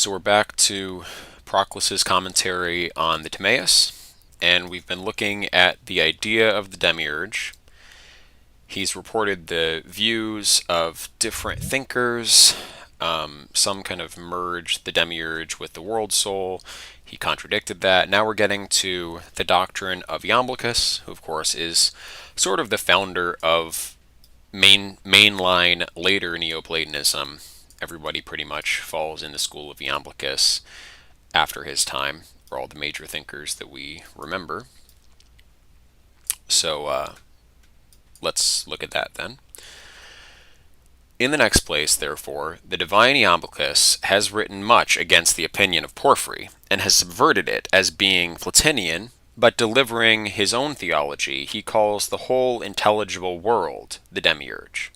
So we're back to Proclus's commentary on the Timaeus, and we've been looking at the idea of the demiurge. He's reported the views of different thinkers. Some kind of merged the demiurge with the world soul. He contradicted that. Now we're getting to the doctrine of Iamblichus, who of course is sort of the founder of mainline later Neoplatonism. Everybody pretty much falls in the school of Iamblichus after his time, or all the major thinkers that we remember. So let's look at that then. In the next place, therefore, the divine Iamblichus has written much against the opinion of Porphyry, and has subverted it as being Platinian, but delivering his own theology, he calls the whole intelligible world the demiurge.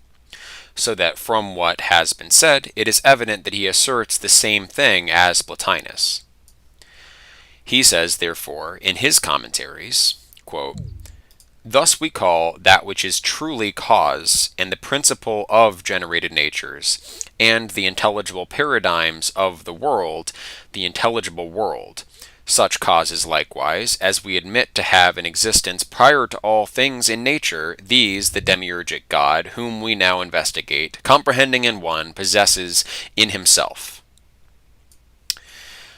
So that from what has been said, it is evident that he asserts the same thing as Plotinus. He says, therefore, in his commentaries, quote, "Thus we call that which is truly cause and the principle of generated natures, and the intelligible paradigms of the world, the intelligible world. Such causes likewise, as we admit to have an existence prior to all things in nature, these the demiurgic God, whom we now investigate, comprehending in one, possesses in himself."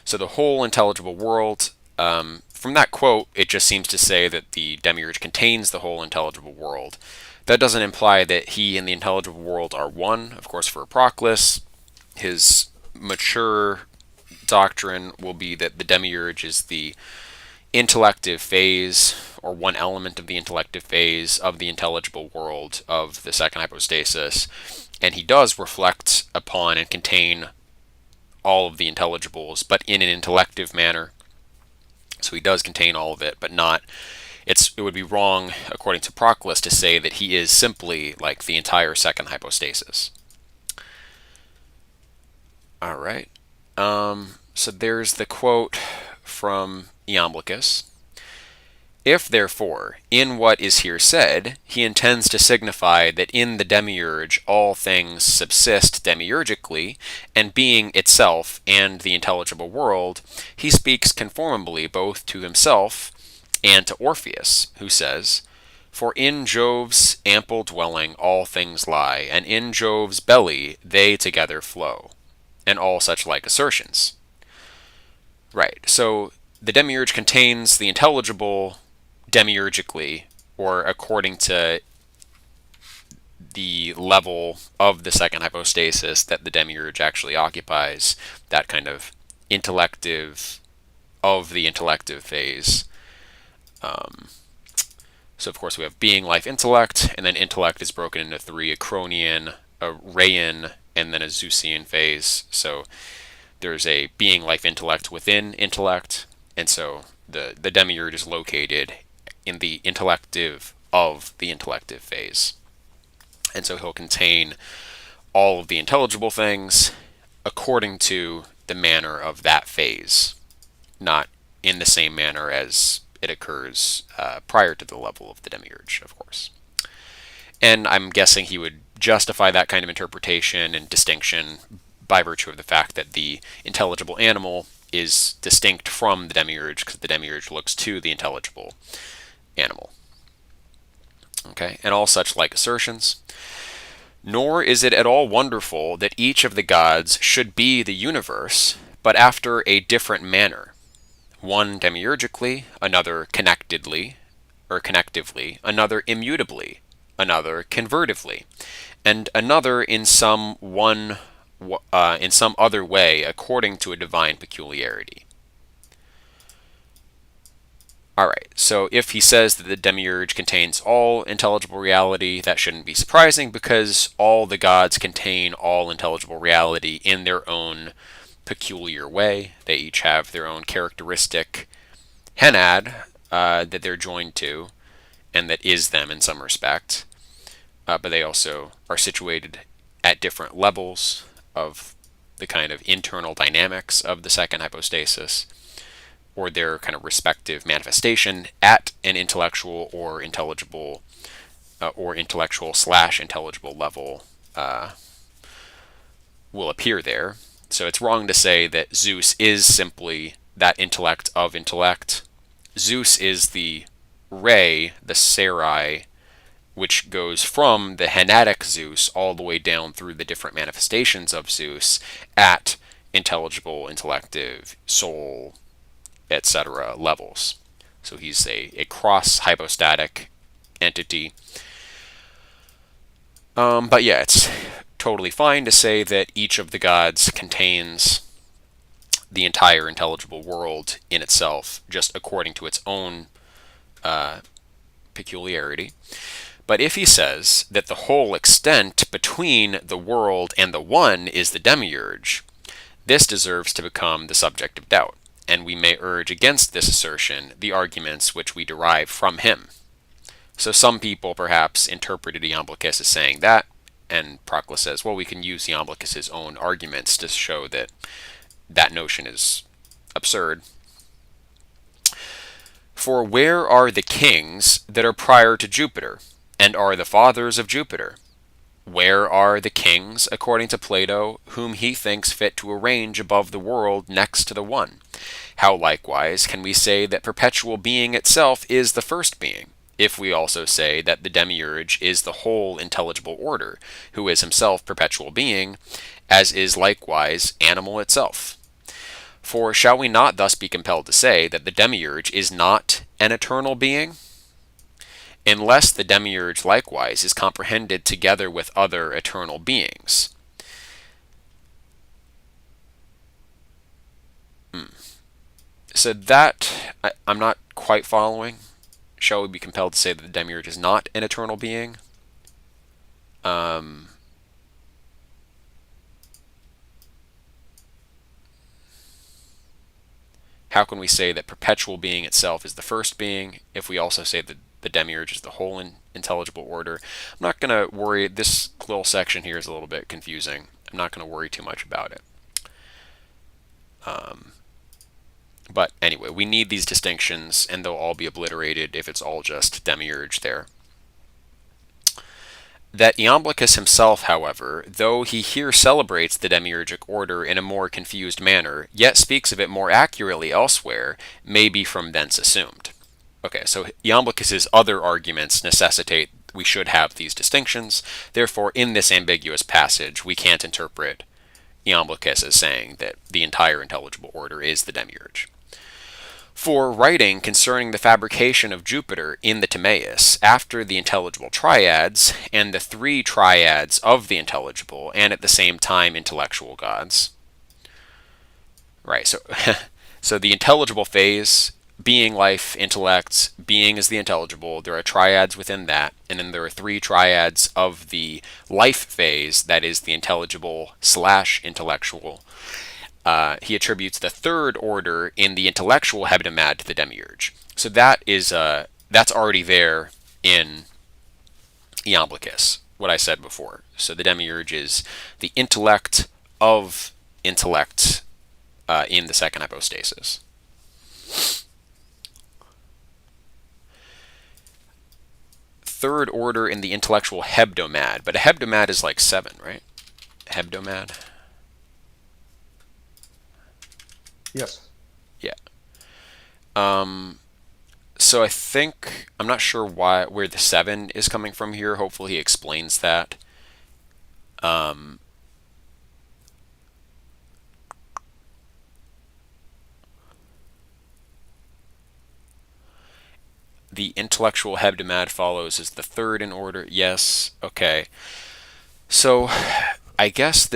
So the whole intelligible world, from that quote, it just seems to say that the demiurge contains the whole intelligible world. That doesn't imply that he and the intelligible world are one. Of course, for Proclus, his mature doctrine will be that the demiurge is the intellective phase, or one element of the intellective phase of the intelligible world of the second hypostasis, and he does reflect upon and contain all of the intelligibles, but in an intellective manner. So he does contain all of it, but not. It would be wrong, according to Proclus, to say that he is simply like the entire second hypostasis. All right. So there's the quote from Iamblichus. "If, therefore, in what is here said, he intends to signify that in the demiurge all things subsist demiurgically, and being itself and the intelligible world, he speaks conformably both to himself and to Orpheus, who says, 'For in Jove's ample dwelling all things lie, and in Jove's belly they together flow,' and all such like assertions." Right, so the demiurge contains the intelligible demiurgically, or according to the level of the second hypostasis that the demiurge actually occupies, that kind of intellective of the intellective phase. So of course we have being, life, intellect, and then intellect is broken into three: a Cronian, a Rhean, and then a Zeusian phase. So there's a being, life, intellect within intellect, and so the demiurge is located in the intellective of the intellective phase. And so he'll contain all of the intelligible things according to the manner of that phase, not in the same manner as it occurs prior to the level of the demiurge, of course. And I'm guessing he would justify that kind of interpretation and distinction by virtue of the fact that the intelligible animal is distinct from the demiurge, because the demiurge looks to the intelligible animal. Okay, and all such like assertions. "Nor is it at all wonderful that each of the gods should be the universe, but after a different manner, one demiurgically, another connectedly, or connectively, another immutably, another convertively, and another in some other way according to a divine peculiarity." Alright, so if he says that the demiurge contains all intelligible reality, that shouldn't be surprising, because all the gods contain all intelligible reality in their own peculiar way. They each have their own characteristic henad that they're joined to, and that is them in some respect. But they also are situated at different levels of the kind of internal dynamics of the second hypostasis, or their kind of respective manifestation at an intellectual or intelligible or intellectual/intelligible level will appear there. So it's wrong to say that Zeus is simply that intellect of intellect. Zeus is the ray, the Sarai, which goes from the Hanatic Zeus all the way down through the different manifestations of Zeus at intelligible, intellective, soul, etc. levels. So he's a cross hypostatic entity. But yeah, it's totally fine to say that each of the gods contains the entire intelligible world in itself, just according to its own peculiarity. But if he says that the whole extent between the world and the one is the demiurge, this deserves to become the subject of doubt, and we may urge against this assertion the arguments which we derive from him. So some people perhaps interpreted Iamblichus as saying that, and Proclus says, well, we can use Iamblichus's own arguments to show that that notion is absurd. For where are the kings that are prior to Jupiter, and are the fathers of Jupiter? Where are the kings, according to Plato, whom he thinks fit to arrange above the world next to the one? How likewise can we say that perpetual being itself is the first being, if we also say that the demiurge is the whole intelligible order, who is himself perpetual being, as is likewise animal itself? For shall we not thus be compelled to say that the demiurge is not an eternal being? Unless the demiurge likewise is comprehended together with other eternal beings. So that, I'm not quite following. Shall we be compelled to say that the demiurge is not an eternal being? How can we say that perpetual being itself is the first being if we also say that the demiurge is the whole intelligible order? I'm not going to worry. This little section here is a little bit confusing. I'm not going to worry too much about it. But anyway, we need these distinctions, and they'll all be obliterated if it's all just demiurge there. That Iamblichus himself, however, though he here celebrates the demiurgic order in a more confused manner, yet speaks of it more accurately elsewhere, may be from thence assumed. Okay, so Iamblichus's other arguments necessitate we should have these distinctions. Therefore, in this ambiguous passage, we can't interpret Iamblichus as saying that the entire intelligible order is the demiurge. For writing concerning the fabrication of Jupiter in the Timaeus, after the intelligible triads, and the three triads of the intelligible, and at the same time intellectual gods. Right, so the intelligible phase, being, life, intellect, being is the intelligible, there are triads within that, and then there are three triads of the life phase, that is the intelligible / intellectual. He attributes the third order in the intellectual hebdomad to the demiurge. So that is that's already there in Iamblichus, what I said before. So the demiurge is the intellect of intellect in the second hypostasis. Third order in the intellectual hebdomad, but a hebdomad is like 7, right? Hebdomad. Yes. Yeah. So I think I'm not sure where the 7 is coming from here. Hopefully he explains that. The intellectual hebdomad follows as the third in order. Yes. Okay. So I guess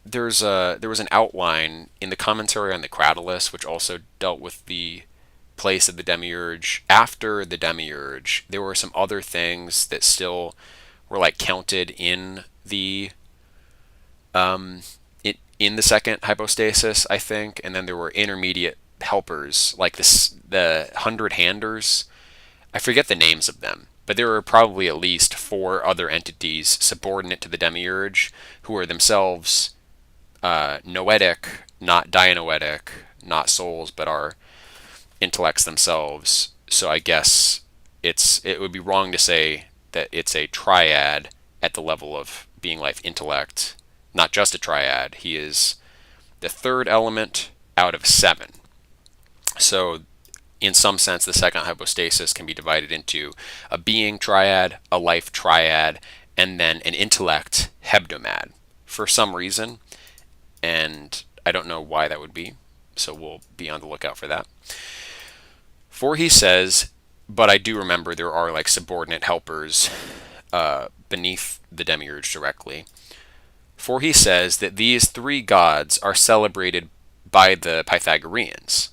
there was an outline in the commentary on the Cratylus, which also dealt with the place of the demiurge. After the demiurge, there were some other things that still were like counted in the in the second hypostasis, I think, and then there were intermediate helpers like the 100-handers. I forget the names of them, but there were probably at least 4 other entities subordinate to the demiurge who are themselves noetic, not dianoetic, not souls, but are intellects themselves. So I guess it would be wrong to say that it's a triad at the level of being, life, intellect, not just a triad. He is the third element out of seven. So, in some sense, the second hypostasis can be divided into a being triad, a life triad, and then an intellect hebdomad for some reason. And I don't know why that would be, so we'll be on the lookout for that. For he says, but I do remember there are like subordinate helpers beneath the demiurge directly. For he says that these three gods are celebrated by the Pythagoreans,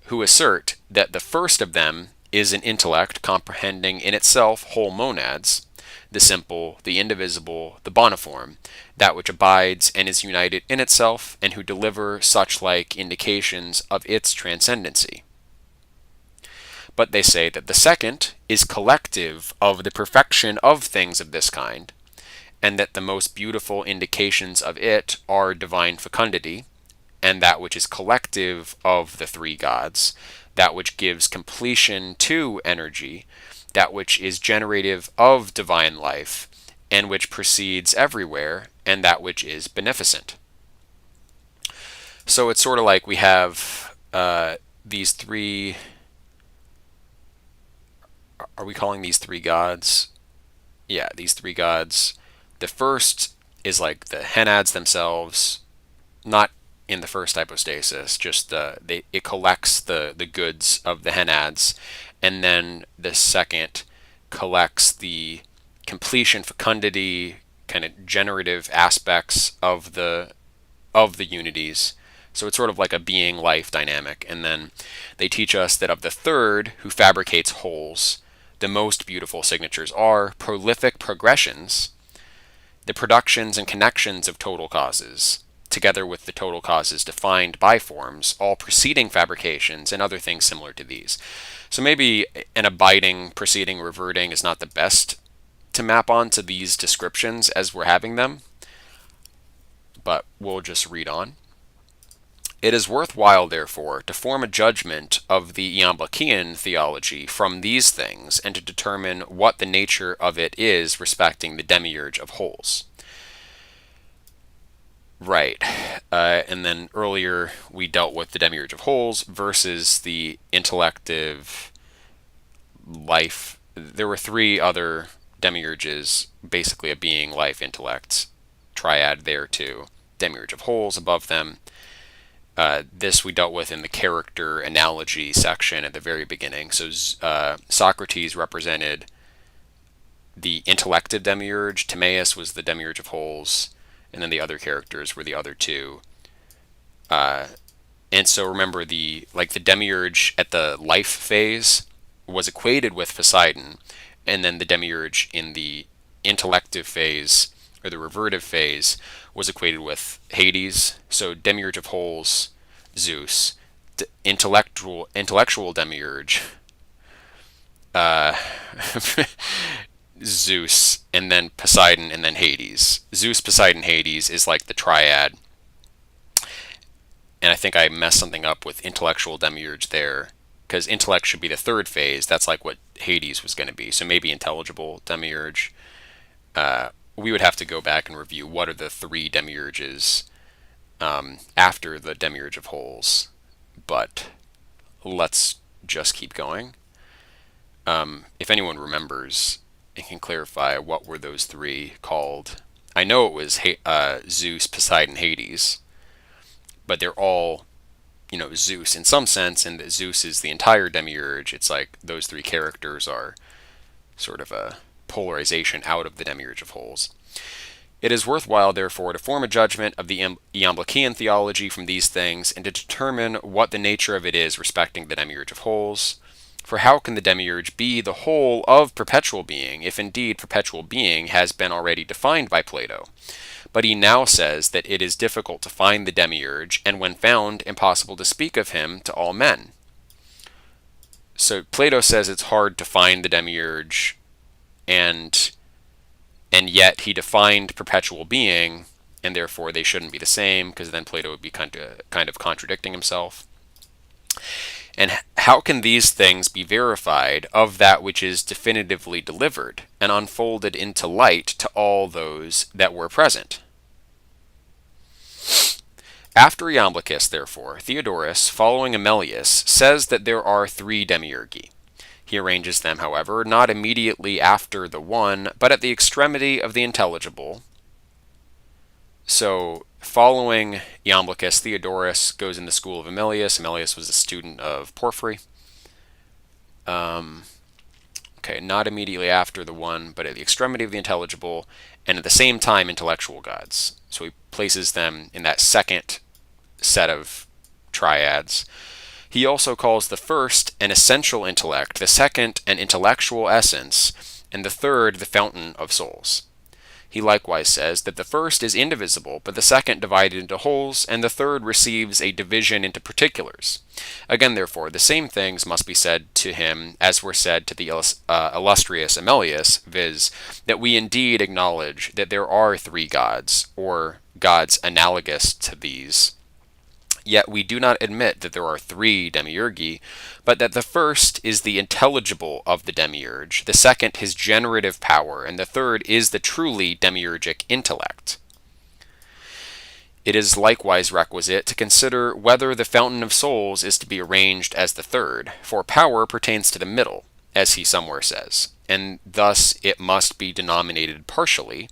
who assert that the first of them is an intellect comprehending in itself whole monads, the simple, the indivisible, the boniform, that which abides and is united in itself, and who deliver such like indications of its transcendency. But they say that the second is collective of the perfection of things of this kind, and that the most beautiful indications of it are divine fecundity, and that which is collective of the three gods, that which gives completion to energy, that which is generative of divine life, and which proceeds everywhere, and that which is beneficent. So it's sort of like we have these three. Are we calling these three gods? Yeah, these three gods. The first is like the henads themselves, not in the first hypostasis, just it collects the goods of the henads, and then the second collects the completion, fecundity, kind of generative aspects of the unities. So it's sort of like a being life dynamic. And then they teach us that of the third, who fabricates wholes, the most beautiful signatures are prolific progressions, the productions and connections of total causes, together with the total causes defined by forms, all preceding fabrications and other things similar to these. So maybe an abiding, proceeding, reverting is not the best to map onto these descriptions as we're having them, but we'll just read on. It is worthwhile, therefore, to form a judgment of the Iamblichian theology from these things, and to determine what the nature of it is respecting the demiurge of wholes. Right. And then earlier we dealt with the demiurge of wholes versus the intellective life. There were three other demiurges, basically a being, life, intellect, triad there too. Demiurge of wholes above them. This we dealt with in the character analogy section at the very beginning. So Socrates represented the intellective demiurge, Timaeus was the demiurge of wholes, and then the other characters were the other two. And so remember, the demiurge at the life phase was equated with Poseidon, and then the demiurge in the intellective phase or the revertive phase was equated with Hades. So demiurge of wholes, Zeus, intellectual demiurge, Zeus, and then Poseidon, and then Hades. Zeus, Poseidon, Hades is like the triad. And I think I messed something up with intellectual demiurge there, because intellect should be the third phase. That's like what Hades was going to be. So maybe intelligible demiurge. We would have to go back and review what are the three demiurges after the demiurge of wholes. But let's just keep going. If anyone remembers and can clarify what were those three called. I know it was Zeus, Poseidon, Hades, but they're all, Zeus in some sense, and that Zeus is the entire demiurge. It's like those three characters are sort of a polarization out of the demiurge of wholes. It is worthwhile, therefore, to form a judgment of the Iamblichian theology from these things, and to determine what the nature of it is respecting the demiurge of wholes. For how can the demiurge be the whole of perpetual being, if indeed perpetual being has been already defined by Plato? But he now says that it is difficult to find the demiurge, and when found, impossible to speak of him to all men. So Plato says it's hard to find the demiurge, and yet he defined perpetual being, and therefore they shouldn't be the same, because then Plato would be kind of contradicting himself. And how can these things be verified of that which is definitively delivered and unfolded into light to all those that were present? After Iamblichus, therefore, Theodorus, following Amelius, says that there are three demiurgi. He arranges them, however, not immediately after the one, but at the extremity of the intelligible. So, following Iamblichus, Theodorus goes in the school of Amelius. Amelius was a student of Porphyry. Okay, not immediately after the one, but at the extremity of the intelligible, and at the same time, intellectual gods. So he places them in that second set of triads. He also calls the first an essential intellect, the second an intellectual essence, and the third the fountain of souls. He likewise says that the first is indivisible, but the second divided into wholes, and the third receives a division into particulars. Again, therefore, the same things must be said to him as were said to the illustrious Amelius, viz., that we indeed acknowledge that there are three gods, or gods analogous to these. Yet we do not admit that there are three demiurgi, but that the first is the intelligible of the demiurge, the second his generative power, and the third is the truly demiurgic intellect. It is likewise requisite to consider whether the fountain of souls is to be arranged as the third, for power pertains to the middle, as he somewhere says, and thus it must be denominated partially,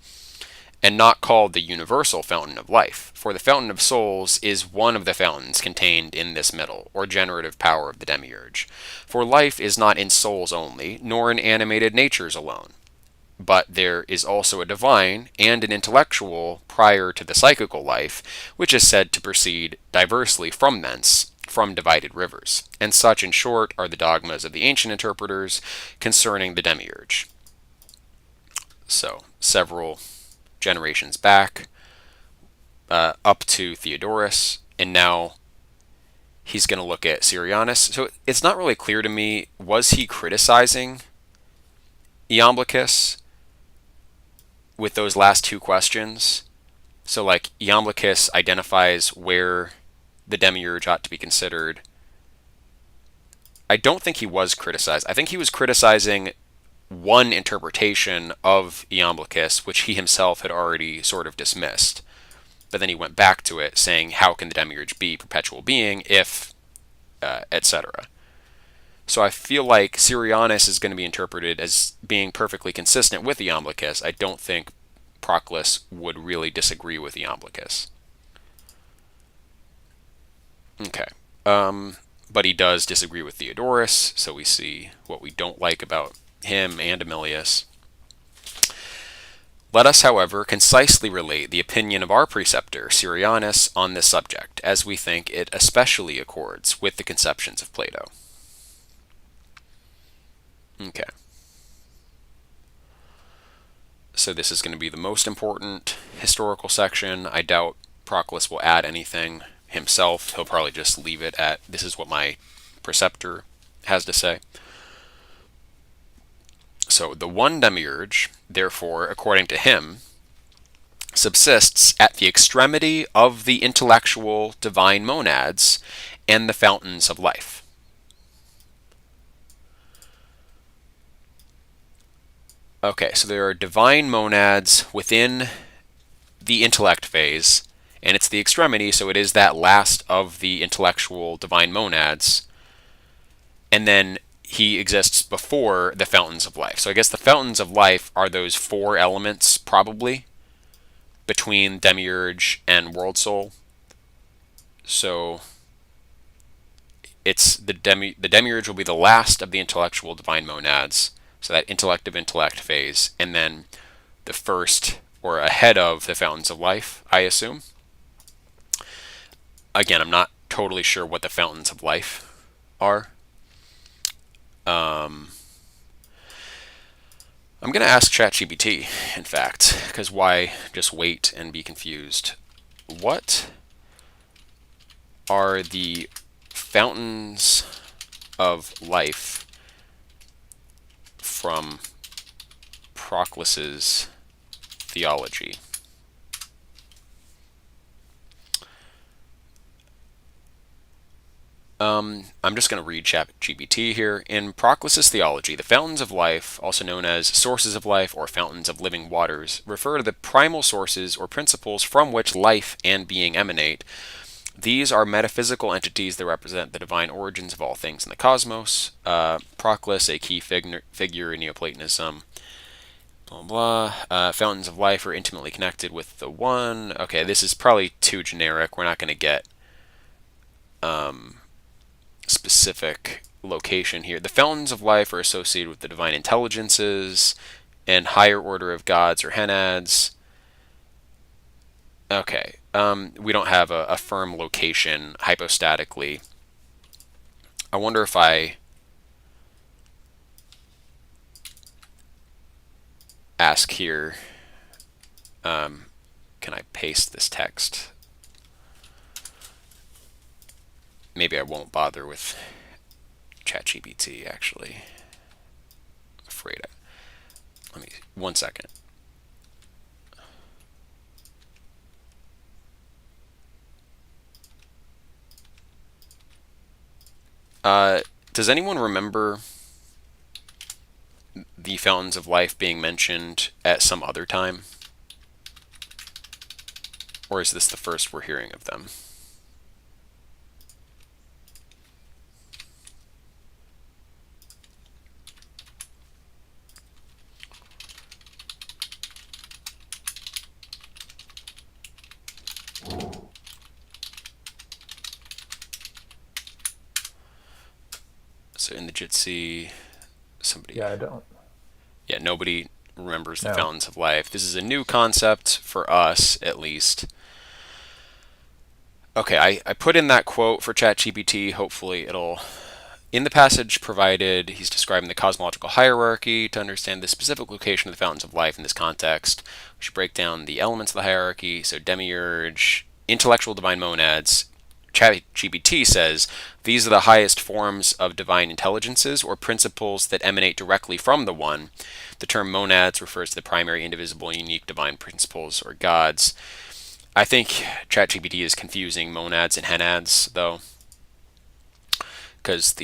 and not called the universal fountain of life, for the fountain of souls is one of the fountains contained in this middle, or generative power of the demiurge. For life is not in souls only, nor in animated natures alone, but there is also a divine and an intellectual prior to the psychical life, which is said to proceed diversely from thence, from divided rivers. And such, in short, are the dogmas of the ancient interpreters concerning the demiurge. So, several generations back, up to Theodorus, and now he's going to look at Syrianus. So it's not really clear to me, was he criticizing Iamblichus with those last two questions? So, like, Iamblichus identifies where the demiurge ought to be considered. I don't think he was criticized. I think he was criticizing one interpretation of Iamblichus, which he himself had already sort of dismissed. But then he went back to it, saying, how can the demiurge be perpetual being if, etc. So I feel like Syrianus is going to be interpreted as being perfectly consistent with Iamblichus. I don't think Proclus would really disagree with Iamblichus. Okay. But he does disagree with Theodorus, so we see what we don't like about him and Amelius. Let us, however, concisely relate the opinion of our preceptor, Syrianus, on this subject, as we think it especially accords with the conceptions of Plato. Okay. So this is going to be the most important historical section. I doubt Proclus will add anything himself. He'll probably just leave it at, this is what my preceptor has to say. So the one demiurge, therefore, according to him, subsists at the extremity of the intellectual divine monads and the fountains of life. Okay, so there are divine monads within the intellect phase, and it's the extremity, so it is that last of the intellectual divine monads, and then he exists before the fountains of life. So I guess the fountains of life are those four elements, probably, between demiurge and world soul. So it's the demiurge will be the last of the intellectual divine monads, so that intellect of intellect phase, and then the first, or ahead of, the fountains of life, I assume. Again, I'm not totally sure what the fountains of life are. I'm going to ask ChatGPT, in fact, because why just wait and be confused? What are the fountains of life from Proclus's theology? I'm just going to read ChatGPT here. In Proclus's theology, the fountains of life, also known as sources of life or fountains of living waters, refer to the primal sources or principles from which life and being emanate. These are metaphysical entities that represent the divine origins of all things in the cosmos. Proclus, a key figure in Neoplatonism. Blah blah. Fountains of life are intimately connected with the one. Okay, this is probably too generic. We're not going to get specific location here. The fountains of life are associated with the divine intelligences and higher order of gods or henads. Okay, we don't have a firm location hypostatically. I wonder if I ask here, can I paste this text? Maybe I won't bother with ChatGPT actually. I'm afraid. Let me 1 second. Does anyone remember the fountains of life being mentioned at some other time? Or is this the first we're hearing of them? So in the Jitsi, somebody. Yeah, I don't. Yeah, nobody remembers the No. fountains of life. This is a new concept for us, at least. Okay, I put in that quote for ChatGPT. Hopefully, it'll. In the passage provided, he's describing the cosmological hierarchy. To understand the specific location of the fountains of life in this context, we should break down the elements of the hierarchy. So, demiurge, intellectual divine monads. ChatGPT says these are the highest forms of divine intelligences or principles that emanate directly from the One. The term monads refers to the primary, indivisible, and unique divine principles or gods. I think ChatGPT is confusing monads and henads, though, because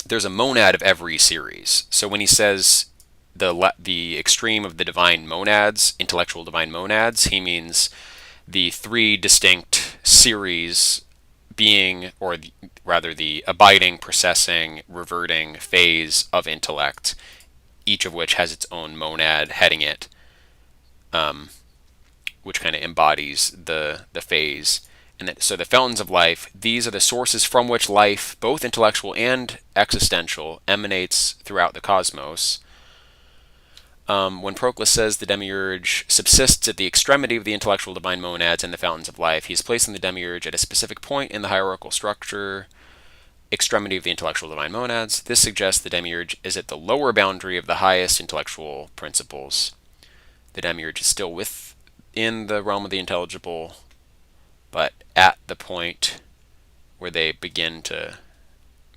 there's a monad of every series. So when he says the extreme of the divine monads, intellectual divine monads, he means the three distinct series being, or rather the abiding, processing, reverting phase of intellect, each of which has its own monad heading it, which kind of embodies the phase. And so the fountains of life, these are the sources from which life, both intellectual and existential, emanates throughout the cosmos. When Proclus says the demiurge subsists at the extremity of the intellectual divine monads and the fountains of life, he is placing the demiurge at a specific point in the hierarchical structure, extremity of the intellectual divine monads. This suggests the demiurge is at the lower boundary of the highest intellectual principles. The demiurge is still within the realm of the intelligible, but at the point where they begin to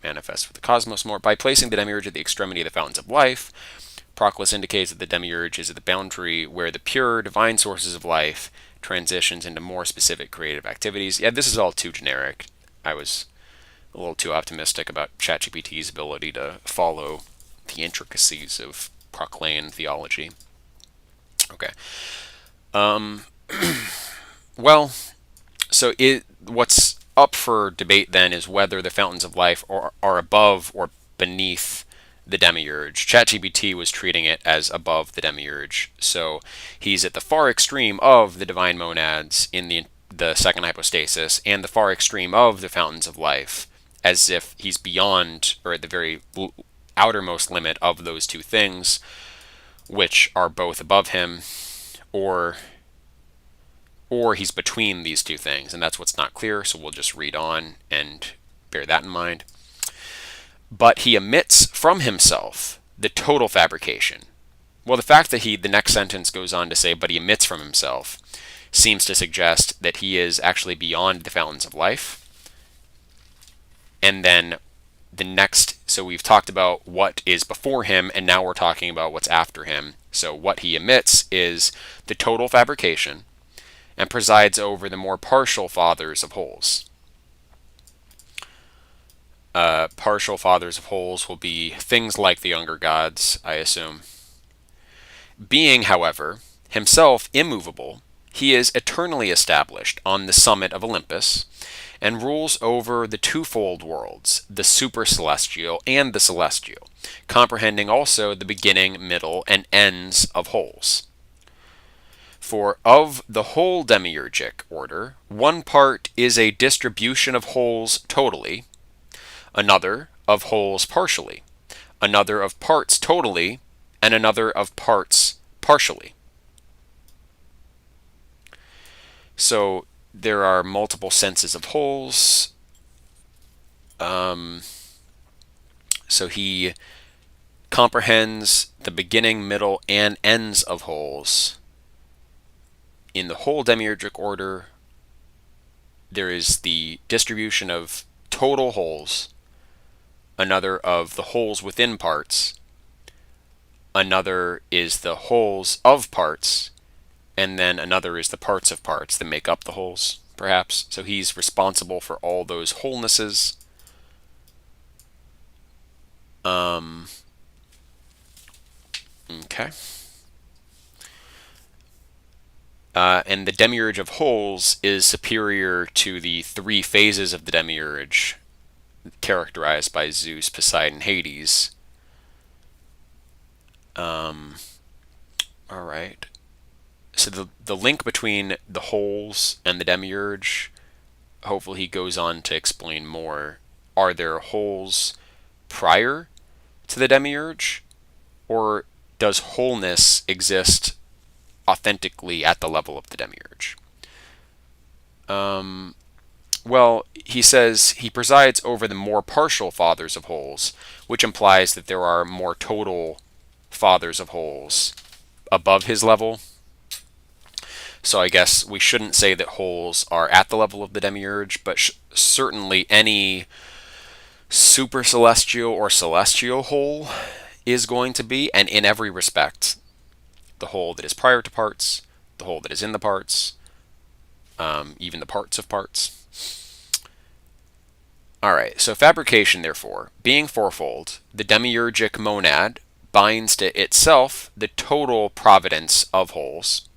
manifest with the cosmos more. By placing the demiurge at the extremity of the fountains of life, Proclus indicates that the demiurge is at the boundary where the pure, divine sources of life transitions into more specific creative activities. Yeah, this is all too generic. I was a little too optimistic about ChatGPT's ability to follow the intricacies of Proclean theology. Okay. Well, so what's up for debate then is whether the fountains of life are above or beneath the demiurge. ChatGPT was treating it as above the demiurge, so he's at the far extreme of the divine monads in the second hypostasis and the far extreme of the fountains of life, as if he's beyond or at the very outermost limit of those two things, which are both above him, or he's between these two things, and that's what's not clear, so we'll just read on and bear that in mind. But he emits from himself the total fabrication. Well, the fact that the next sentence goes on to say, but he emits from himself, seems to suggest that he is actually beyond the fountains of life. And then the next, so we've talked about what is before him, and now we're talking about what's after him. So what he emits is the total fabrication, and presides over the more partial fathers of wholes. Partial fathers of wholes will be things like the younger gods, I assume. Being, however, himself immovable, he is eternally established on the summit of Olympus and rules over the twofold worlds, the supercelestial and the celestial, comprehending also the beginning, middle, and ends of wholes. For of the whole demiurgic order, one part is a distribution of wholes totally, another of wholes partially, another of parts totally, and another of parts partially. So there are multiple senses of wholes. So he comprehends the beginning, middle, and ends of wholes. In the whole demiurgic order, there is the distribution of total wholes, another of the wholes within parts, another is the wholes of parts, and then another is the parts of parts that make up the wholes, perhaps. So he's responsible for all those wholenesses. Okay. And the demiurge of wholes is superior to the three phases of the demiurge, characterized by Zeus, Poseidon, Hades. All right. So the link between the wholes and the demiurge, hopefully he goes on to explain more. Are there wholes prior to the demiurge, or does wholeness exist authentically at the level of the demiurge? Well, he says he presides over the more partial fathers of wholes, which implies that there are more total fathers of wholes above his level. So I guess we shouldn't say that wholes are at the level of the demiurge, but certainly any super celestial or celestial whole is going to be, and in every respect, the whole that is prior to parts, the whole that is in the parts, even the parts of parts. Alright, so fabrication, therefore, being fourfold, the demiurgic monad binds to itself the total providence of wholes,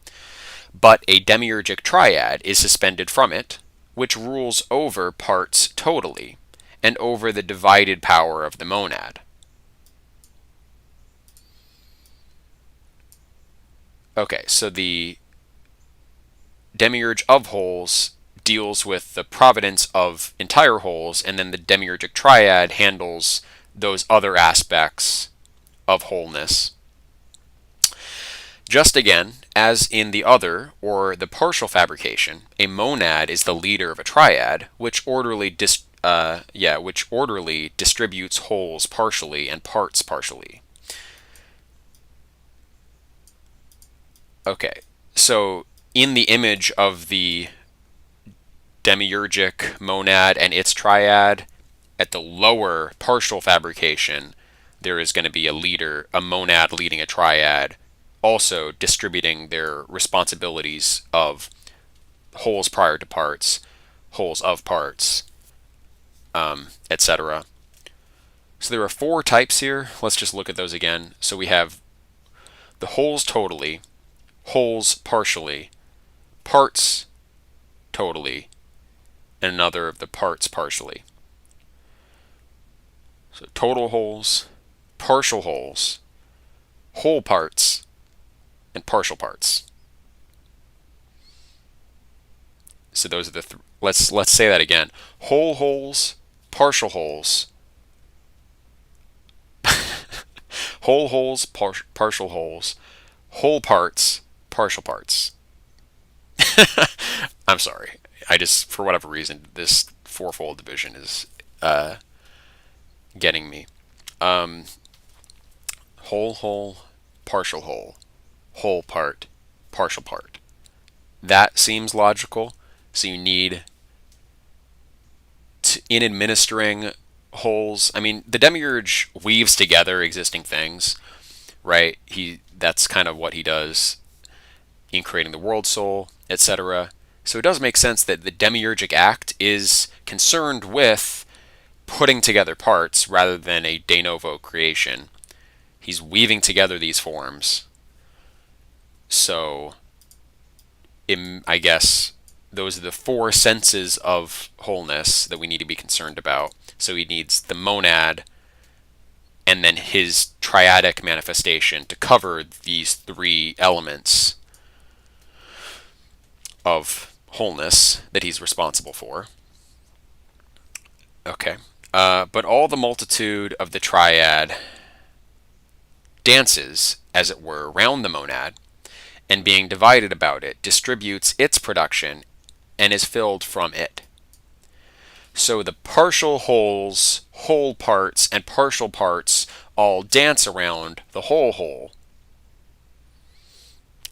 but a demiurgic triad is suspended from it, which rules over parts totally, and over the divided power of the monad. Okay, so the demiurge of wholes deals with the providence of entire wholes, and then the demiurgic triad handles those other aspects of wholeness. Just again, as in the other, or the partial fabrication, a monad is the leader of a triad, which orderly distributes wholes partially and parts partially. Okay, so in the image of the demiurgic monad and its triad, at the lower partial fabrication, there is going to be a leader, a monad leading a triad, also distributing their responsibilities of wholes prior to parts, wholes of parts, etc. So there are four types here. Let's just look at those again. So we have the wholes totally, wholes partially, parts totally, and another of the parts partially. So total wholes, partial wholes, whole parts, and partial parts. So those are the let's say that again. Whole wholes, partial wholes, whole wholes, partial wholes, whole parts, partial parts. I'm sorry. I just, for whatever reason, this fourfold division is getting me. Whole, partial whole part, partial part. That seems logical. So you need, in administering wholes, I mean, the demiurge weaves together existing things, right? That's kind of what he does in creating the world soul, etc. So it does make sense that the demiurgic act is concerned with putting together parts rather than a de novo creation. He's weaving together these forms. So, I guess those are the four senses of wholeness that we need to be concerned about. So he needs the monad and then his triadic manifestation to cover these three elements of wholeness that he's responsible for. Okay. But all the multitude of the triad dances, as it were, round the monad, and being divided about it, distributes its production and is filled from it. So the partial wholes, whole parts, and partial parts all dance around the whole whole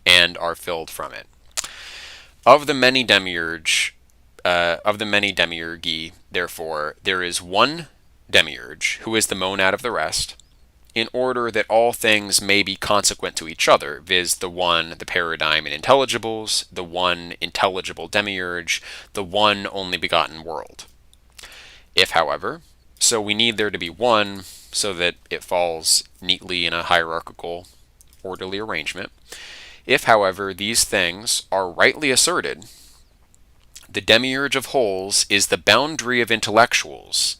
and are filled from it. Of the many demiurge, therefore, there is one demiurge who is the monad of the rest, in order that all things may be consequent to each other, viz. The one, the paradigm in intelligibles, the one intelligible demiurge, the one only begotten world. If, however, so we need there to be one so that it falls neatly in a hierarchical, orderly arrangement. If, however, these things are rightly asserted, the demiurge of wholes is the boundary of intellectuals,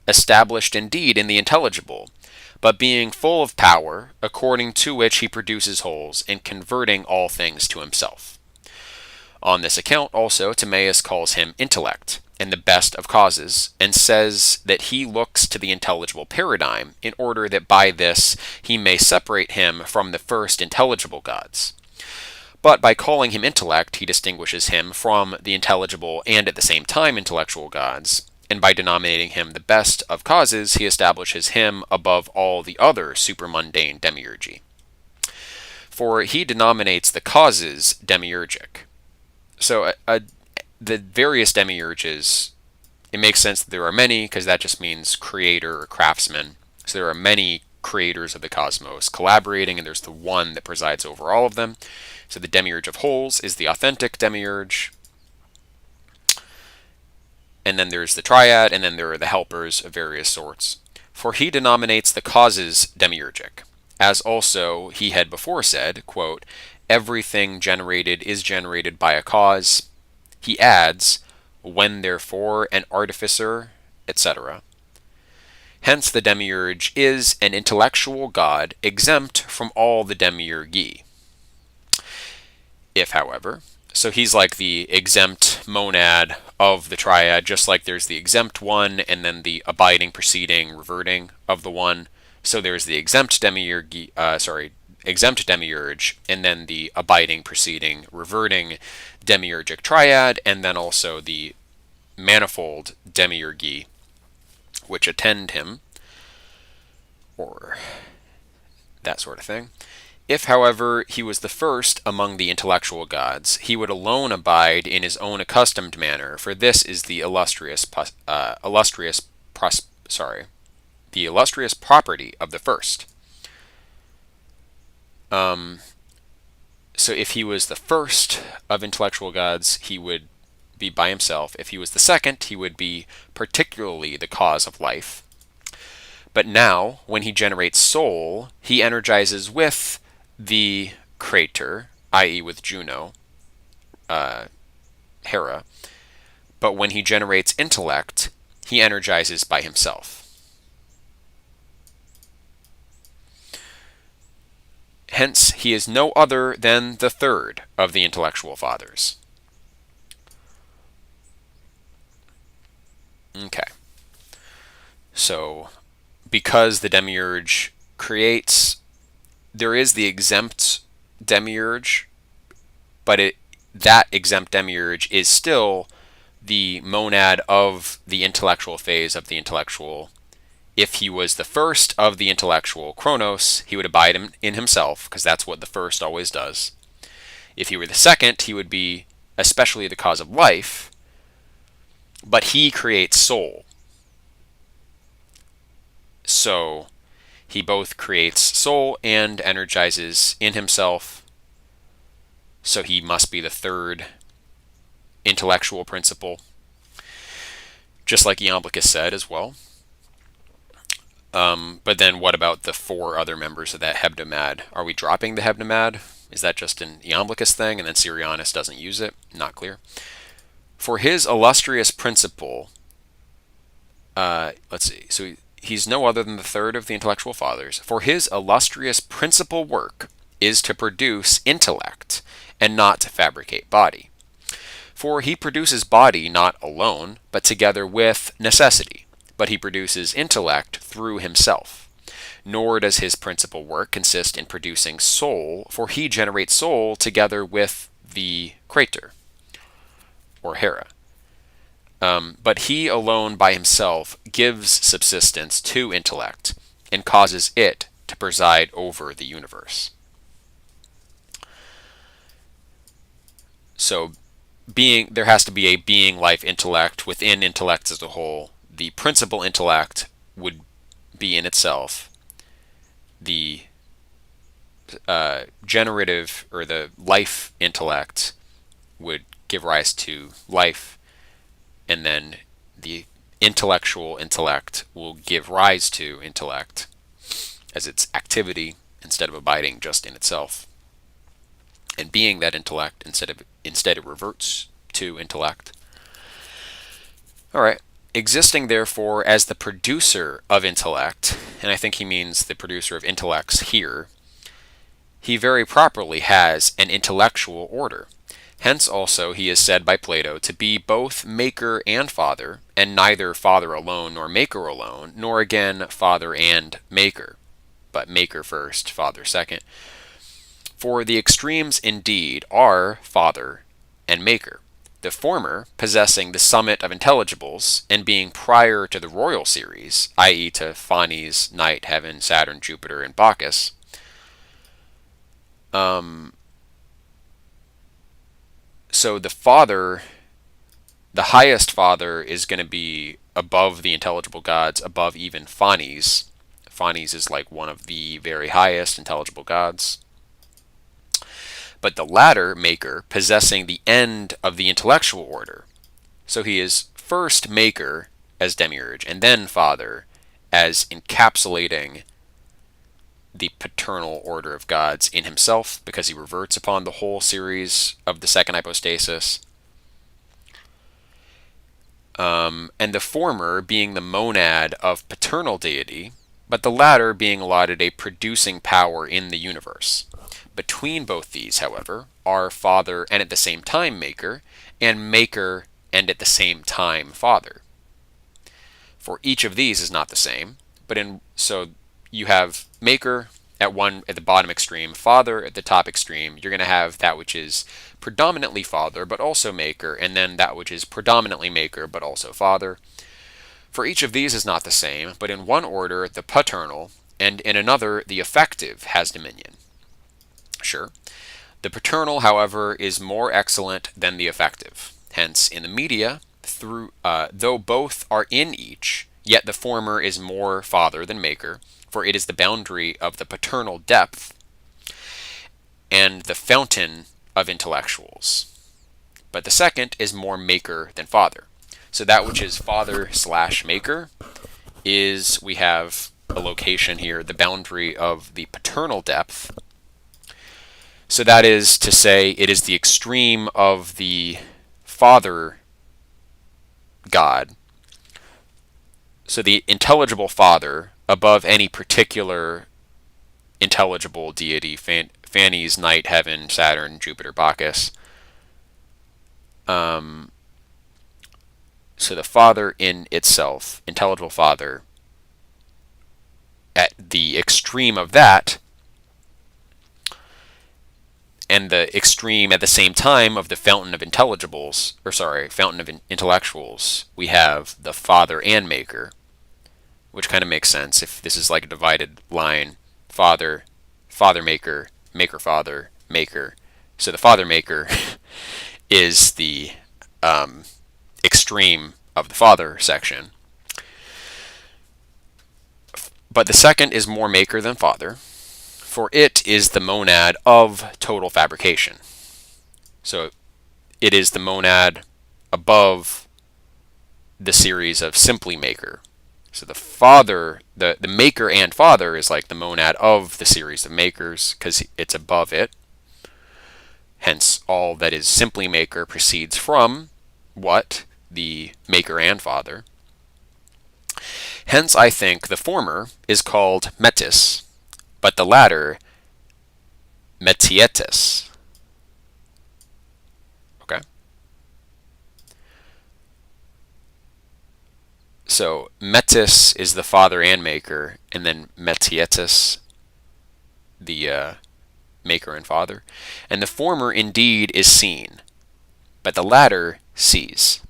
established indeed in the intelligible, but being full of power, according to which he produces wholes, in converting all things to himself. On this account also Timaeus calls him intellect, and the best of causes, and says that he looks to the intelligible paradigm, in order that by this he may separate him from the first intelligible gods. But by calling him intellect, he distinguishes him from the intelligible and at the same time intellectual gods, and by denominating him the best of causes, he establishes him above all the other supermundane demiurgy. For he denominates the causes demiurgic. So the various demiurges, it makes sense that there are many, because that just means creator or craftsman. So there are many creators of the cosmos collaborating, and there's the one that presides over all of them. So the demiurge of wholes is the authentic demiurge. And then there's the triad, and then there are the helpers of various sorts. For he denominates the causes demiurgic, as also he had before said, quote, everything generated is generated by a cause. He adds, when therefore an artificer, etc. Hence the demiurge is an intellectual god exempt from all the demiurgi. If, however, so he's like the exempt monad of the triad, just like there's the exempt one and then the abiding, preceding, reverting of the one. So there's the exempt demiurge, and then the abiding, preceding, reverting demiurgic triad, and then also the manifold demiurgi which attend him, or that sort of thing. If, however, he was the first among the intellectual gods, he would alone abide in his own accustomed manner, for this is the illustrious property of the first. So if he was the first of intellectual gods, he would be by himself. If he was the second, he would be particularly the cause of life. But now, when he generates soul, he energizes with the Crater, i.e. with Juno, Hera. But when he generates intellect, he energizes by himself. Hence, he is no other than the third of the intellectual fathers. Okay. So, because the demiurge creates, there is the exempt demiurge, but that exempt demiurge is still the monad of the intellectual phase of the intellectual. If he was the first of the intellectual Chronos, he would abide in himself, because that's what the first always does. If he were the second, he would be especially the cause of life, but he creates soul. So he both creates soul and energizes in himself. So he must be the third intellectual principle, just like Iamblichus said as well. But then what about the four other members of that hebdomad? Are we dropping the hebdomad? Is that just an Iamblichus thing, and then Syrianus doesn't use it? Not clear. For his illustrious principle, let's see. So he's no other than the third of the intellectual fathers. For his illustrious principal work is to produce intellect and not to fabricate body. For he produces body not alone, but together with necessity. But he produces intellect through himself. Nor does his principal work consist in producing soul, for he generates soul together with the Crater, or Hera. But he alone by himself gives subsistence to intellect and causes it to preside over the universe. So there has to be a being life intellect within intellect as a whole. The principal intellect would be in itself. The generative or the life intellect would give rise to life, and then the intellectual intellect will give rise to intellect as its activity instead of abiding just in itself. And being that intellect, instead it reverts to intellect. All right. Existing, therefore, as the producer of intellect, and I think he means the producer of intellects here, he very properly has an intellectual order. Hence also he is said by Plato to be both maker and father, and neither father alone nor maker alone, nor again father and maker, but maker first, father second. For the extremes indeed are father and maker, the former possessing the summit of intelligibles and being prior to the royal series, i.e. to Phanes, Night, Heaven, Saturn, Jupiter, and Bacchus. So the father, the highest father, is going to be above the intelligible gods, above even Phanes. Phanes is like one of the very highest intelligible gods. But the latter maker possessing the end of the intellectual order. So he is first maker as demiurge, and then father as encapsulating the paternal order of gods in himself, because he reverts upon the whole series of the second hypostasis. And the former being the monad of paternal deity, but the latter being allotted a producing power in the universe. Between both these, however, are father and at the same time maker, and maker and at the same time father. For each of these is not the same, so you have maker at the bottom extreme, father at the top extreme. You're going to have that which is predominantly father but also maker, and then that which is predominantly maker but also father. For each of these is not the same, but in one order the paternal, and in another the effective has dominion. Sure. The paternal, however, is more excellent than the effective. Hence, in the media, though both are in each, yet the former is more father than maker, for it is the boundary of the paternal depth and the fountain of intellectuals. But the second is more maker than father. So that which is father/maker is, we have a location here, the boundary of the paternal depth. So that is to say, it is the extreme of the father god. So the intelligible father above any particular intelligible deity, Phanes, Night, Heaven, Saturn, Jupiter, Bacchus. So the father in itself, intelligible father, at the extreme of that, and the extreme at the same time of the fountain of fountain of intellectuals, we have the father and maker, which kind of makes sense if this is like a divided line: father, father maker, maker father, maker. So the father maker is the extreme of the father section. But the second is more maker than father, for it is the monad of total fabrication. So it is the monad above the series of simply maker. So the father, the maker and father is like the monad of the series of makers because it's above it. Hence, all that is simply maker proceeds from what? The maker and father. Hence, I think the former is called metis, but the latter metietis. Okay? So metis is the father and maker, and then metietis, the maker and father. And the former indeed is seen, but the latter sees.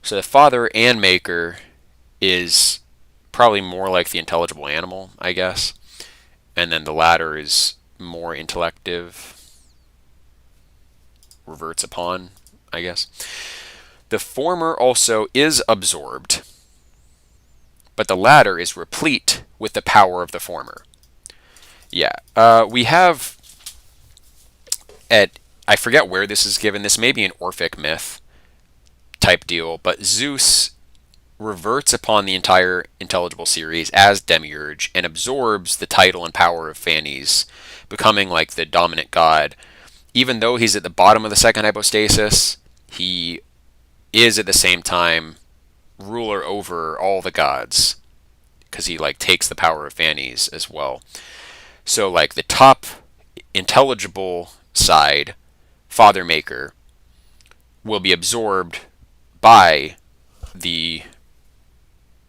So the father and maker is probably more like the intelligible animal, I guess. And then the latter is more intellective, reverts upon, I guess. The former also is absorbed, but the latter is replete with the power of the former. Yeah, we have at I forget where this is given. This may be an Orphic myth type deal, but Zeus reverts upon the entire intelligible series as demiurge and absorbs the title and power of Phanes, becoming like the dominant god. Even though he's at the bottom of the second hypostasis, he is at the same time ruler over all the gods because he like takes the power of Phanes as well. So like the top intelligible side, Father Maker, will be absorbed by the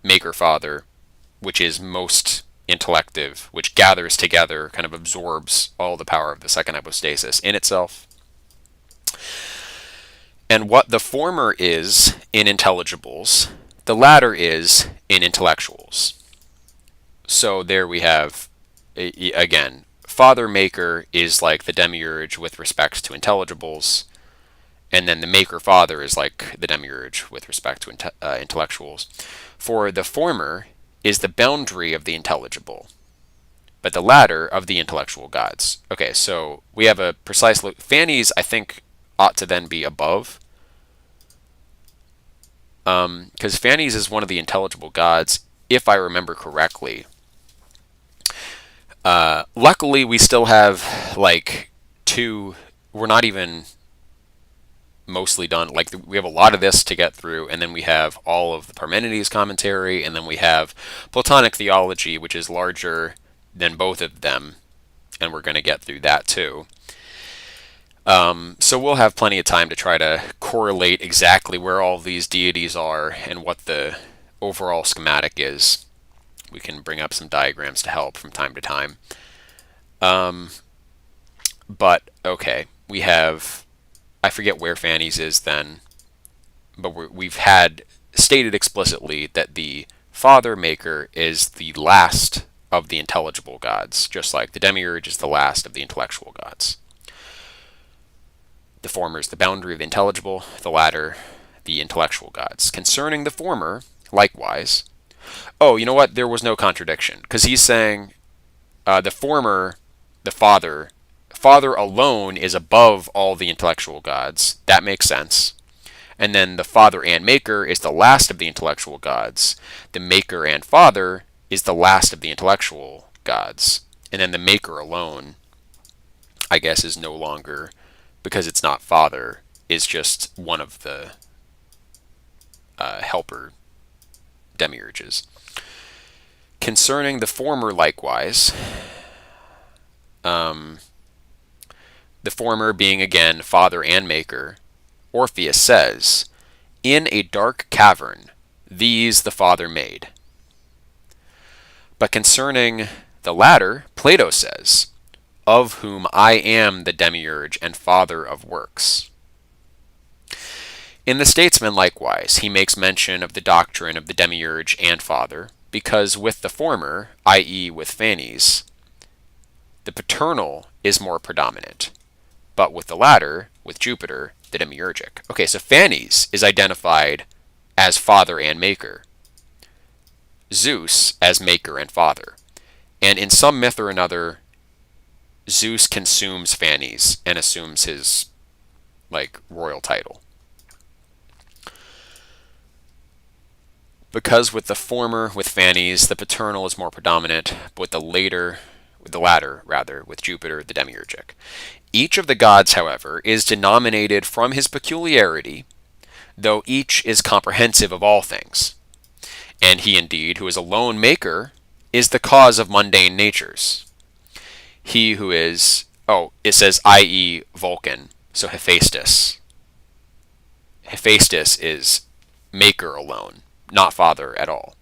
Maker Father, which is most intellective, which gathers together, kind of absorbs all the power of the second hypostasis in itself. And what the former is in intelligibles, the latter is in intellectuals. So there we have, again, Father Maker is like the demiurge with respect to intelligibles, and then the Maker Father is like the demiurge with respect to intellectuals. For the former is the boundary of the intelligible, but the latter of the intellectual gods. Okay, so we have a precise look. Phanes, I think, ought to then be above, because Phanes is one of the intelligible gods, if I remember correctly. Luckily, we still have like two. We're not even mostly done. Like we have a lot of this to get through, and then we have all of the Parmenides commentary, and then we have Platonic theology, which is larger than both of them, and we're going to get through that too. So we'll have plenty of time to try to correlate exactly where all these deities are and what the overall schematic is. We can bring up some diagrams to help from time to time. But okay, we have, I forget where Phanes is then, but we've had stated explicitly that the Father Maker is the last of the intelligible gods, just like the demiurge is the last of the intellectual gods. The former is the boundary of the intelligible, the latter the intellectual gods. Concerning the former, likewise, oh, you know what? There was no contradiction, because he's saying the former, the Father alone is above all the intellectual gods. That makes sense. And then the Father and Maker is the last of the intellectual gods. The Maker and Father is the last of the intellectual gods. And then the Maker alone, I guess, is no longer, because it's not Father, is just one of the helper demiurges. Concerning the former, likewise, the former being again Father and Maker, Orpheus says, "In a dark cavern, these the Father made." But concerning the latter, Plato says, "Of whom I am the demiurge and father of works." In the Statesman, likewise, he makes mention of the doctrine of the demiurge and father, because with the former, i.e. with Phanes, the paternal is more predominant, but with the latter, with Jupiter, the demiurgic. Okay, so Phanes is identified as father and maker, Zeus as maker and father, and in some myth or another, Zeus consumes Phanes and assumes his like royal title. because with the former, with Phanes, the paternal is more predominant, but with the latter, rather, with Jupiter, the demiurgic. Each of the gods, however, is denominated from his peculiarity, though each is comprehensive of all things. And he indeed, who is alone maker, is the cause of mundane natures. He who is, it says i.e. Vulcan, so Hephaestus. Hephaestus is maker alone, not father at all.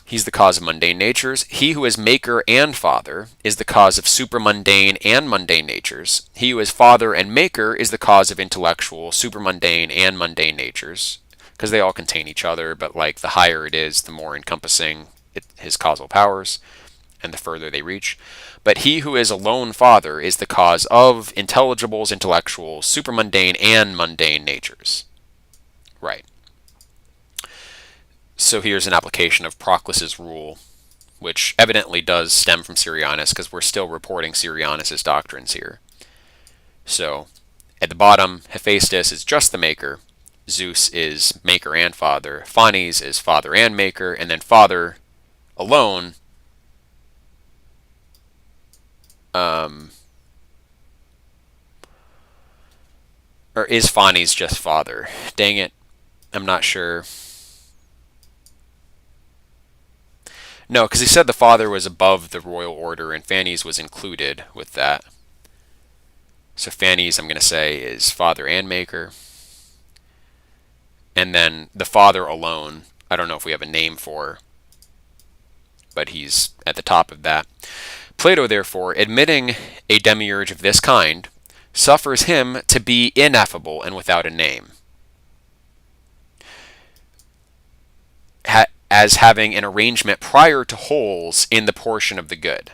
He's the cause of mundane natures. He who is maker and father is the cause of supramundane and mundane natures. He who is father and maker is the cause of intellectual, supramundane, and mundane natures, because they all contain each other, but like the higher it is, the more encompassing his causal powers, and the further they reach. But he who is alone father is the cause of intelligibles, intellectuals, supramundane, and mundane natures. Right. So here's an application of Proclus's rule, which evidently does stem from Syrianus, because we're still reporting Syrianus' doctrines here. So, at the bottom, Hephaestus is just the maker, Zeus is maker and father, Phanes is father and maker, and then father alone or is Phanes just father? Dang it, I'm not sure. No, because he said the father was above the royal order, and Phanes was included with that. So Phanes, I'm going to say, is father and maker. And then the father alone, I don't know if we have a name for, but he's at the top of that. Plato, therefore, admitting a demiurge of this kind, suffers him to be ineffable and without a name, as having an arrangement prior to holes in the portion of the good.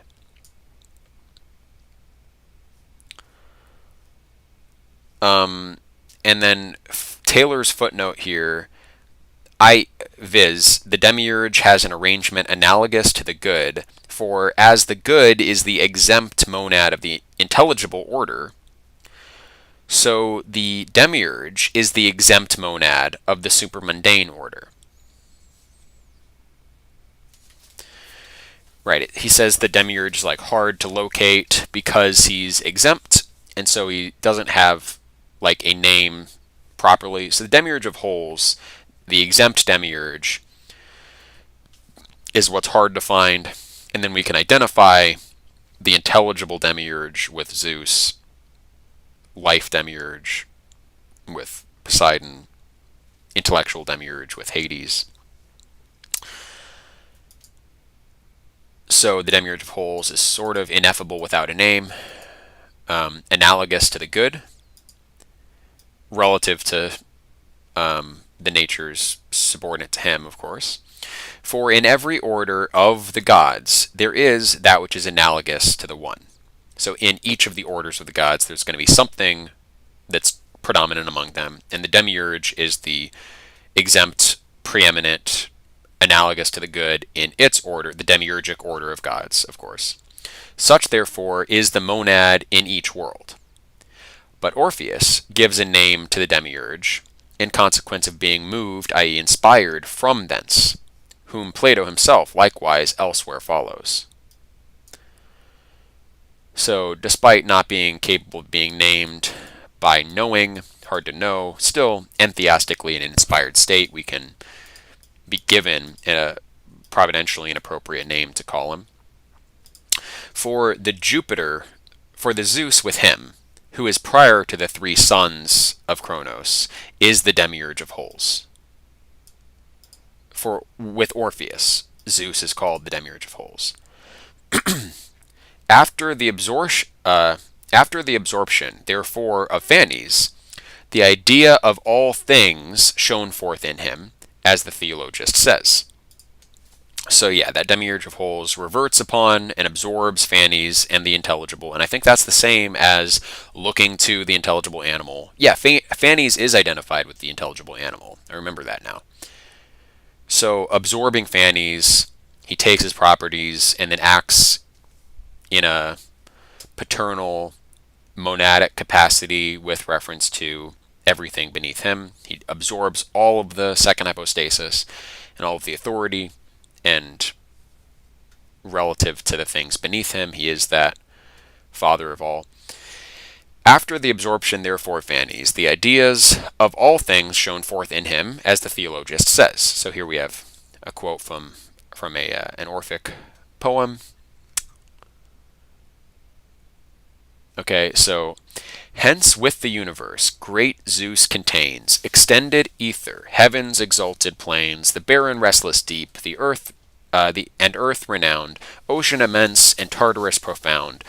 And then Taylor's footnote here, viz. The demiurge has an arrangement analogous to the good, for as the good is the exempt monad of the intelligible order, so the demiurge is the exempt monad of the supermundane order. Right, he says the demiurge is like hard to locate because he's exempt, and so he doesn't have like a name properly. So the demiurge of holes, the exempt demiurge, is what's hard to find, and then we can identify the intelligible demiurge with Zeus, life demiurge with Poseidon, intellectual demiurge with Hades. So the demiurge of holes is sort of ineffable without a name, analogous to the good, relative to the natures subordinate to him, of course. For in every order of the gods, there is that which is analogous to the one. So in each of the orders of the gods, there's going to be something that's predominant among them, and the demiurge is the exempt, preeminent, analogous to the good in its order, the demiurgic order of gods, of course. Such, therefore, is the monad in each world. But Orpheus gives a name to the demiurge in consequence of being moved, i.e. inspired, from thence, whom Plato himself likewise elsewhere follows. So, despite not being capable of being named by knowing, hard to know, still enthusiastically in an inspired state, we can be given a providentially an appropriate name to call him. For the Zeus with him, who is prior to the three sons of Cronos, is the demiurge of holes. For with Orpheus, Zeus is called the demiurge of holes. After the absorption, therefore, of Phanes, the idea of all things shone forth in him, as the theologist says. So yeah, that demiurge of holes reverts upon and absorbs Phanes and the intelligible, and I think that's the same as looking to the intelligible animal. Yeah, Phanes is identified with the intelligible animal. I remember that now. So absorbing Phanes, he takes his properties and then acts in a paternal monadic capacity with reference to everything beneath him. He absorbs all of the second hypostasis and all of the authority, and relative to the things beneath him, he is that father of all. After the absorption, therefore, Phanes, the ideas of all things shone forth in him, as the theologist says. So here we have a quote from an Orphic poem. Okay, so hence with the universe great Zeus contains extended ether, heaven's exalted plains, the barren restless deep, the earth and earth renowned, ocean immense and Tartarus profound,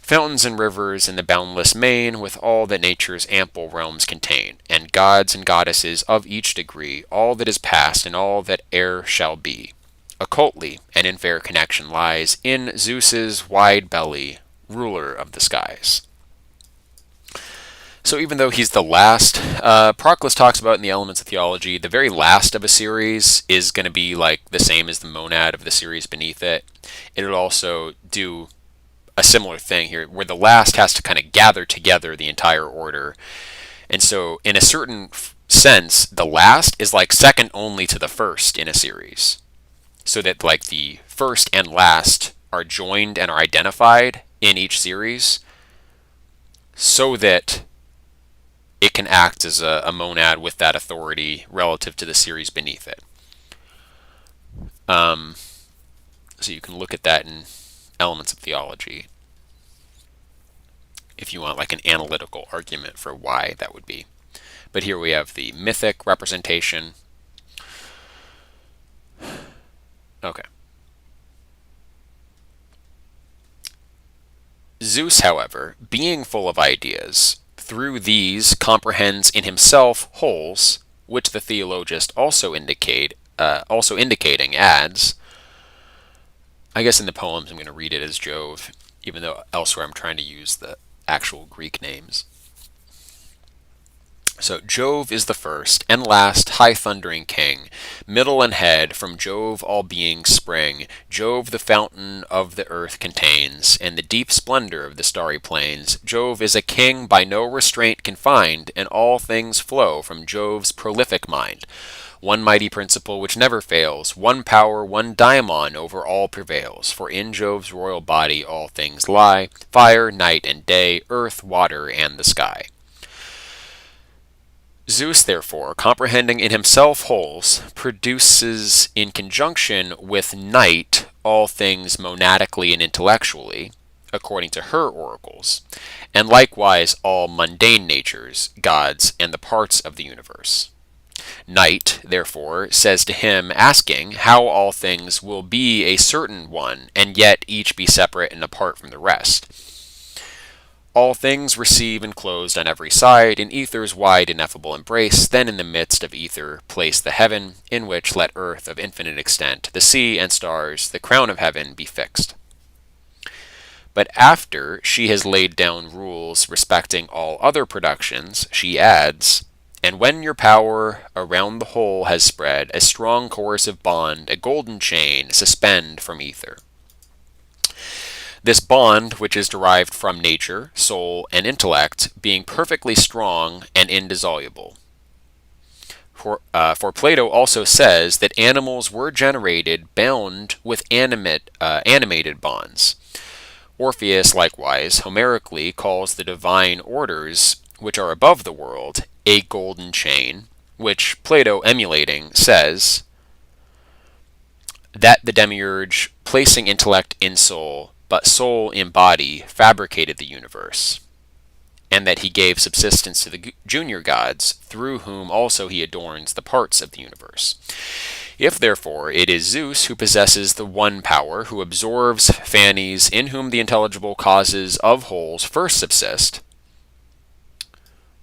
fountains and rivers in the boundless main, with all that nature's ample realms contain, and gods and goddesses of each degree, all that is past and all that e'er shall be. Occultly and in fair connection lies in Zeus's wide belly, ruler of the skies. So even though he's the last, Proclus talks about in the Elements of Theology, the very last of a series is going to be like the same as the monad of the series beneath it. It'll also do a similar thing here, where the last has to kind of gather together the entire order. And so in a certain sense, the last is like second only to the first in a series. So that like the first and last are joined and are identified in each series, so that it can act as a monad with that authority relative to the series beneath it. So you can look at that in Elements of Theology if you want like an analytical argument for why that would be. But here we have the mythic representation. Okay. Zeus, however, being full of ideas, through these comprehends in himself wholes, which the theologist also indicating adds. I guess in the poems I'm going to read it as Jove, even though elsewhere I'm trying to use the actual Greek names. So Jove is the first and last high thundering king, middle and head, from Jove all beings spring. Jove the fountain of the earth contains, and the deep splendor of the starry plains. Jove is a king by no restraint confined, and all things flow from Jove's prolific mind. One mighty principle which never fails, one power, one daimon over all prevails. For in Jove's royal body all things lie, fire, night and day, earth, water, and the sky. Zeus, therefore, comprehending in himself wholes, produces in conjunction with night all things monadically and intellectually, according to her oracles, and likewise all mundane natures, gods, and the parts of the universe. Night, therefore, says to him, asking how all things will be a certain one, and yet each be separate and apart from the rest. All things receive enclosed on every side in ether's wide ineffable embrace, then in the midst of ether place the heaven, in which let earth of infinite extent, the sea and stars, the crown of heaven, be fixed. But after she has laid down rules respecting all other productions, she adds, and when your power around the whole has spread, a strong coercive bond, a golden chain, suspend from ether. This bond, which is derived from nature, soul, and intellect, being perfectly strong and indissoluble. For Plato also says that animals were generated bound with animated bonds. Orpheus, likewise, homerically calls the divine orders, which are above the world, a golden chain, which Plato, emulating, says that the demiurge, placing intellect in soul, but soul in body, fabricated the universe, and that he gave subsistence to the junior gods, through whom also he adorns the parts of the universe. If, therefore, it is Zeus who possesses the one power, who absorbs Phanes, in whom the intelligible causes of wholes first subsist,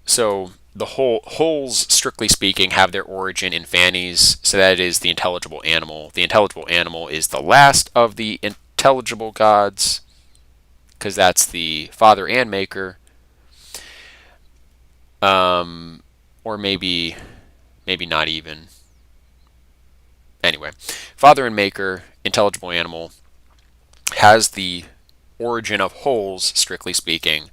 so the wholes, strictly speaking, have their origin in Phanes, so that is the intelligible animal. The intelligible animal is the last of the intelligible gods, because that's the father and maker. Or maybe not even. Anyway, father and maker, intelligible animal, has the origin of wholes, strictly speaking.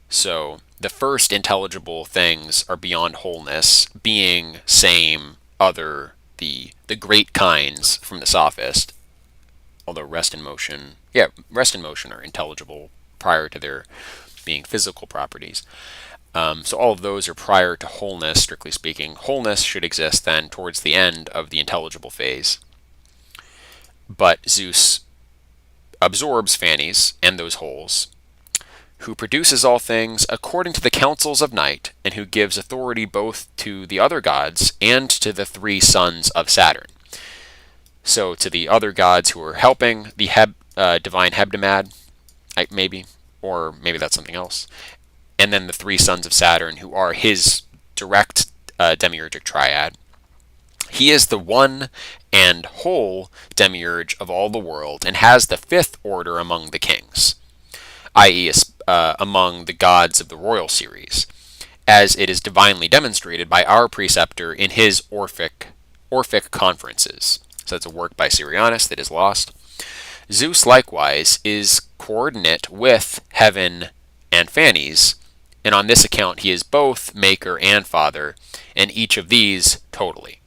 So the first intelligible things are beyond wholeness, being, same, other, the great kinds from the sophist, although rest and motion, yeah, rest and motion are intelligible prior to their being physical properties. So all of those are prior to wholeness, strictly speaking. Wholeness should exist then towards the end of the intelligible phase. But Zeus absorbs Phanes and those wholes, who produces all things according to the counsels of night, and who gives authority both to the other gods and to the three sons of Saturn. So to the other gods who are helping the divine Hebdomad, maybe, or maybe that's something else, and then the three sons of Saturn who are his direct demiurgic triad. He is the one and whole demiurge of all the world, and has the fifth order among the kings, i.e., among the gods of the royal series, as it is divinely demonstrated by our preceptor in his Orphic conferences. So that's a work by Syrianus that is lost. Zeus, likewise, is coordinate with heaven and Phanes, and on this account he is both maker and father, and each of these totally.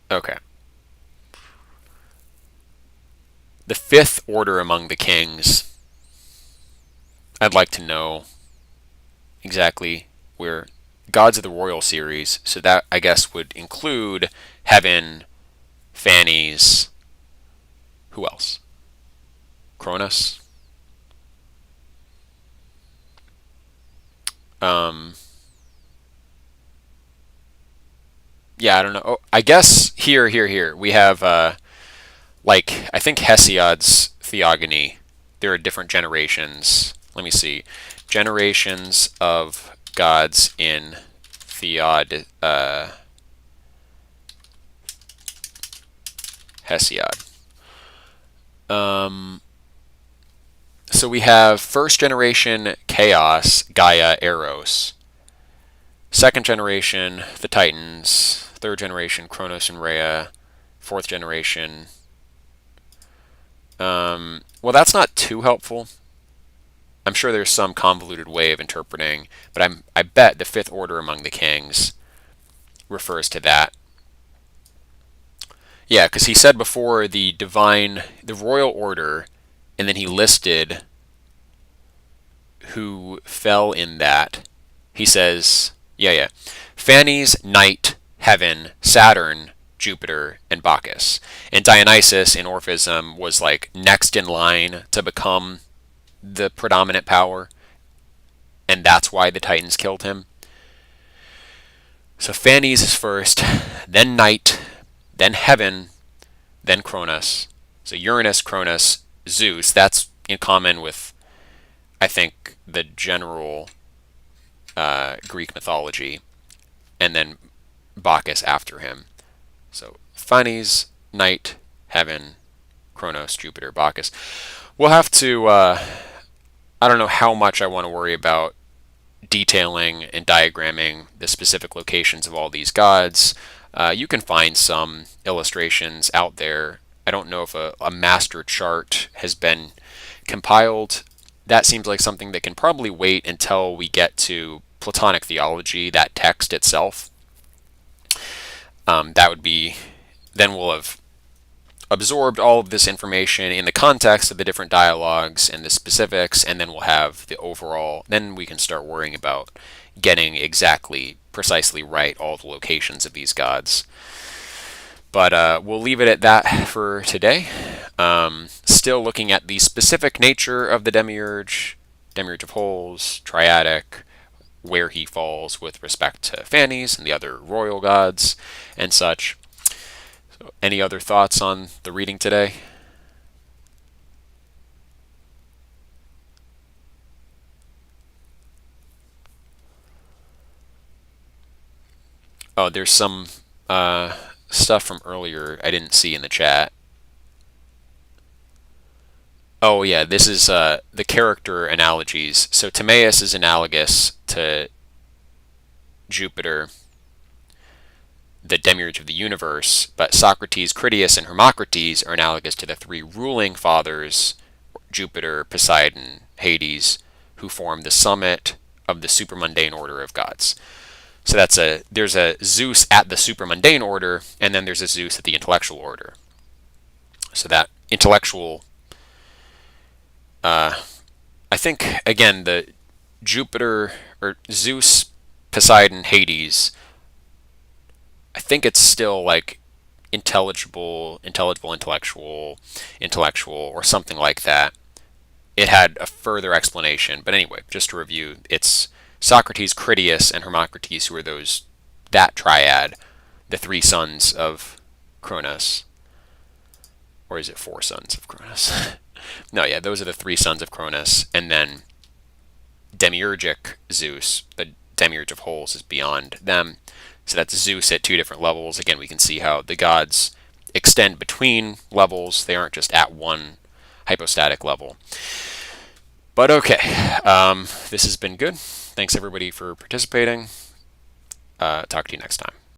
Okay. The fifth order among the kings, I'd like to know exactly where gods of the royal series, so that I guess would include heaven, Phanes, who else? Cronus? Yeah, I don't know. Oh, I guess here. We have, like, I think Hesiod's Theogony. There are different generations. Let me see. Generations of gods in Hesiod. So we have first generation Chaos, Gaia, Eros. Second generation, the Titans. Third generation, Kronos and Rhea. Fourth generation. Well, that's not too helpful. I'm sure there's some convoluted way of interpreting, but I bet the fifth order among the kings refers to that. Yeah, because he said before the royal order, and then he listed who fell in that. He says, yeah. Phanes, Night, Heaven, Saturn, Jupiter, and Bacchus. And Dionysus in Orphism was like next in line to become the predominant power, and that's why the Titans killed him. So Phanes is first, then Night, then Heaven, then Cronus. So Uranus, Cronus, Zeus. That's in common with, I think, the general Greek mythology, and then Bacchus after him. So Phanes, Night, Heaven, Cronus, Jupiter, Bacchus. We'll have to. I don't know how much I want to worry about detailing and diagramming the specific locations of all these gods. You can find some illustrations out there. I don't know if a master chart has been compiled. That seems like something that can probably wait until we get to Platonic theology, that text itself. That would be, then we'll have absorbed all of this information in the context of the different dialogues and the specifics, and then we'll have the overall, then we can start worrying about getting exactly, precisely right all the locations of these gods. But we'll leave it at that for today. Still looking at the specific nature of the demiurge of wholes, triadic, where he falls with respect to Phanes and the other royal gods and such. So, any other thoughts on the reading today? Oh, there's some stuff from earlier I didn't see in the chat. Oh yeah, this is the character analogies. So Timaeus is analogous to Jupiter. the demiurge of the universe, but Socrates, Critias, and Hermocrates are analogous to the three ruling fathers, Jupiter, Poseidon, Hades, who form the summit of the supermundane order of gods. So there's a Zeus at the supermundane order, and then there's a Zeus at the intellectual order. So that intellectual, I think again the Jupiter or Zeus, Poseidon, Hades. I think it's still like intellectual, or something like that. It had a further explanation, but anyway, just to review, it's Socrates, Critias, and Hermocrates who are that triad, the three sons of Cronus, or is it four sons of Cronus? No, yeah, those are the three sons of Cronus, and then demiurgic Zeus, the demiurge of wholes, is beyond them. So that's Zeus at two different levels. Again, we can see how the gods extend between levels. They aren't just at one hypostatic level. But okay, this has been good. Thanks everybody for participating. Talk to you next time.